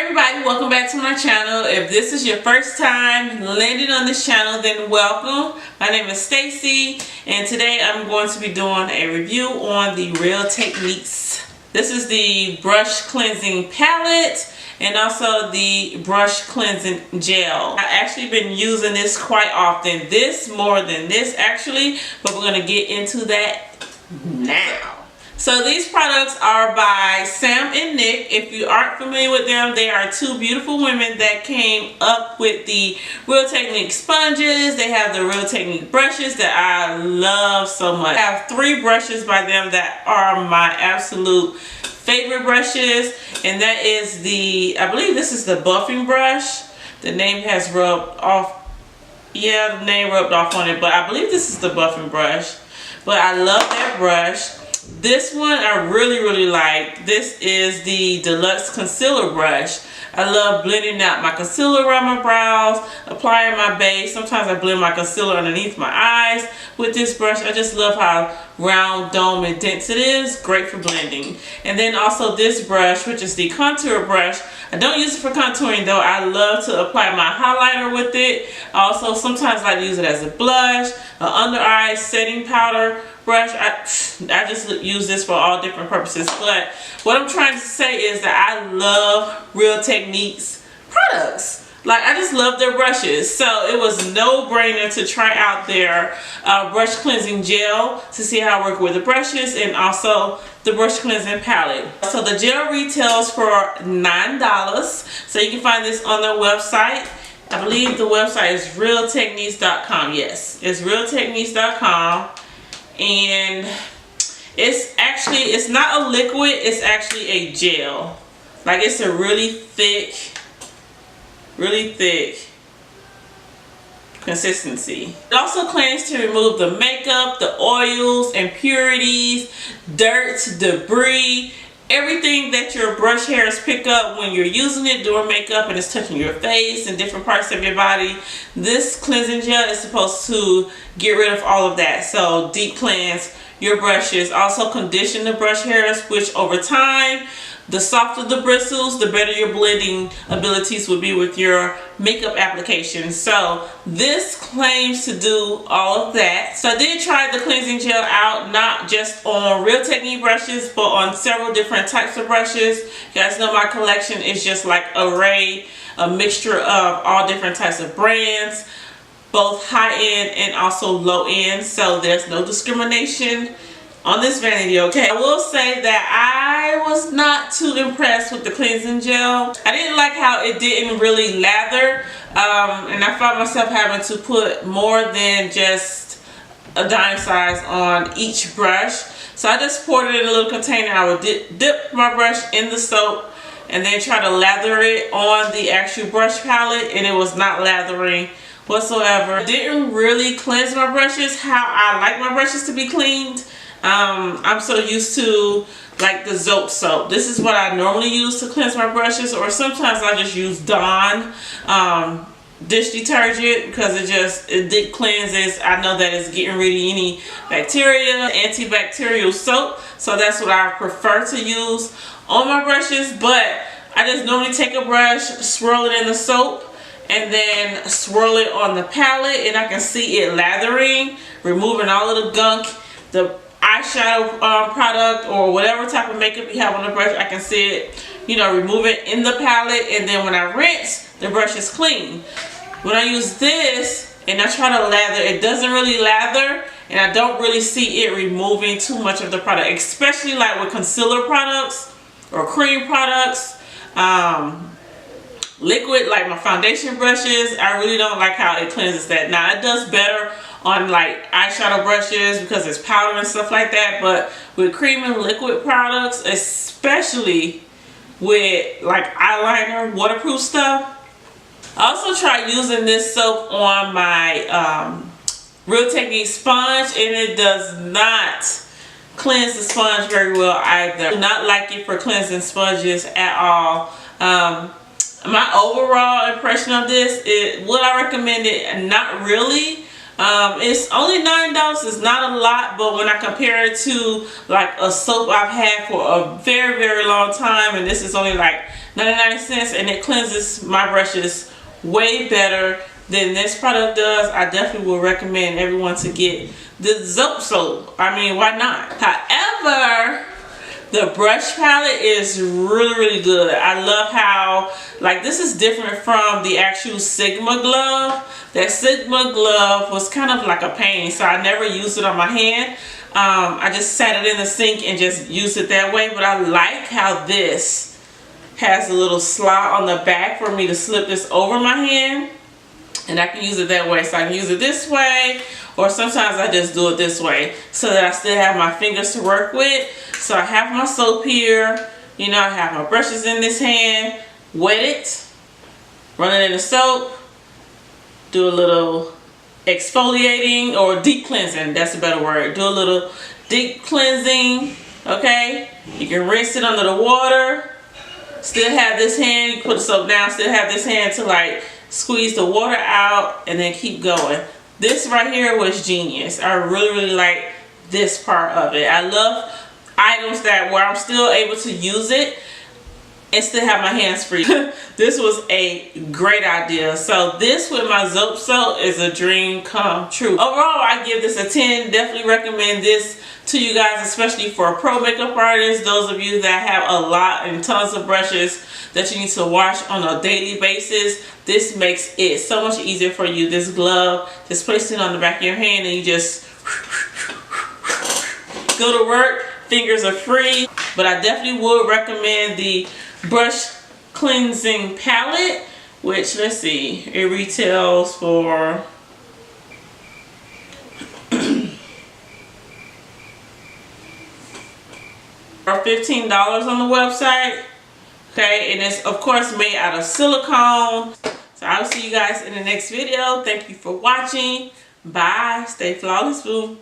Everybody, welcome back to my channel. If this is your first time landing on this channel, then welcome. My name is Stacey, and today I'm going to be doing a review on the Real Techniques. This is the brush cleansing palette and also the brush cleansing gel. I've actually been using this quite often. This more than this actually, but we're going to get into that now. So these products are by Sam and Nick. If you aren't familiar with them, they are two beautiful women that came up with the Real Technique sponges. They have the Real Technique brushes that I love so much. I have three brushes by them that are my absolute favorite brushes, and that is the, I believe this is the buffing brush. The name has rubbed off. Yeah, the name rubbed off on it, but I believe this is the buffing brush. But I love that brush. This one I really like. This is the Deluxe Concealer Brush. I love blending out my concealer around my brows, applying my base. Sometimes I blend my concealer underneath my eyes with this brush. I just love how round, dome, and dense it is. Great for blending. And then also this brush, which is the contour brush. I don't use it for contouring though. I love to apply my highlighter with it. I also sometimes like to use it as a blush, an under eye setting powder brush. I just use this for all different purposes. But what I'm trying to say is that I love Real Techniques products. Like, I just love their brushes. So it was no brainer to try out their brush cleansing gel to see how I work with the brushes, and also the brush cleansing palette. So the gel retails for $9. So you can find this on their website. I believe the website is realtechniques.com. Yes, it's realtechniques.com. And it's not a liquid, it's actually a gel. Like, it's a really thick consistency. It also claims to remove the makeup, the oils, impurities, dirt, debris, everything that your brush hairs pick up when you're using it doing makeup and it's touching your face and different parts of your body. This cleansing gel is supposed to get rid of all of that. So deep cleanse your brushes. Also condition the brush hairs, which over time, the softer the bristles, the better your blending abilities would be with your makeup application. So this claims to do all of that. So I did try the cleansing gel out, not just on Real Technique brushes, but on several different types of brushes. You guys know my collection is just like a mixture of all different types of brands, both high end and also low end. So there's no discrimination on this vanity, okay? I will say that I was not too impressed with the cleansing gel. I didn't like how it didn't really lather, and I found myself having to put more than just a dime size on each brush. So I just poured it in a little container. I would dip my brush in the soap and then try to lather it on the actual brush palette, and it was not lathering whatsoever. It didn't really cleanse my brushes how I like my brushes to be cleaned. I'm so used to like the Zope soap. This is what I normally use to cleanse my brushes, or sometimes I just use Dawn dish detergent because it deep cleanses. I know that it's getting rid of any bacteria, antibacterial soap, so that's what I prefer to use on my brushes. But I just normally take a brush, swirl it in the soap, and then swirl it on the palette, and I can see it lathering, removing all of the gunk, the eyeshadow product or whatever type of makeup you have on the brush. I can see it, remove it in the palette, and then when I rinse, the brush is clean. When I use this and I try to lather, it doesn't really lather, and I don't really see it removing too much of the product, especially like with concealer products or cream products. Liquid, like my foundation brushes, I really don't like how it cleanses that. Now it does better on like eyeshadow brushes because it's powder and stuff like that, but with cream and liquid products, especially with like eyeliner, waterproof stuff. I also tried using this soap on my Real Technique sponge, and it does not cleanse the sponge very well either. I do not like it for cleansing sponges at all. My overall impression of this is, would I recommend it? Not really, It's only $9. It's not a lot, but when I compare it to like a soap I've had for a very, very long time, and this is only like 99 cents, and it cleanses my brushes way better than this product does, I definitely will recommend everyone to get the soap. I mean, why not? However, the brush palette is really, really good. I love how, like, this is different from the actual Sigma glove. That Sigma glove was kind of like a pain, so I never used it on my hand. I just sat it in the sink and just used it that way, but I like how this has a little slot on the back for me to slip this over my hand, and I can use it that way. So I can use it this way, or sometimes I just do it this way so that I still have my fingers to work with. So I have my soap here, you know, I have my brushes in this hand, wet it, run it in the soap, do a little exfoliating or deep cleansing, that's a better word. Do a little deep cleansing, okay? You can rinse it under the water, still have this hand, you put the soap down, still have this hand to like squeeze the water out and then keep going. This right here was genius. I really, really like this part of it. I love items that where I'm still able to use it and still have my hands free. This was a great idea. So this with my soap is a dream come true. Overall, I give this a 10. Definitely recommend this to you guys, especially for pro makeup artists, those of you that have a lot and tons of brushes that you need to wash on a daily basis. This makes it so much easier for you. This glove, just place it on the back of your hand and you just go to work. Fingers are free. But I definitely would recommend the brush cleansing palette, which, let's see, it retails for $15 on the website. Okay, and it's of course made out of silicone. So I'll see you guys in the next video. Thank you for watching. Bye. Stay flawless, boo.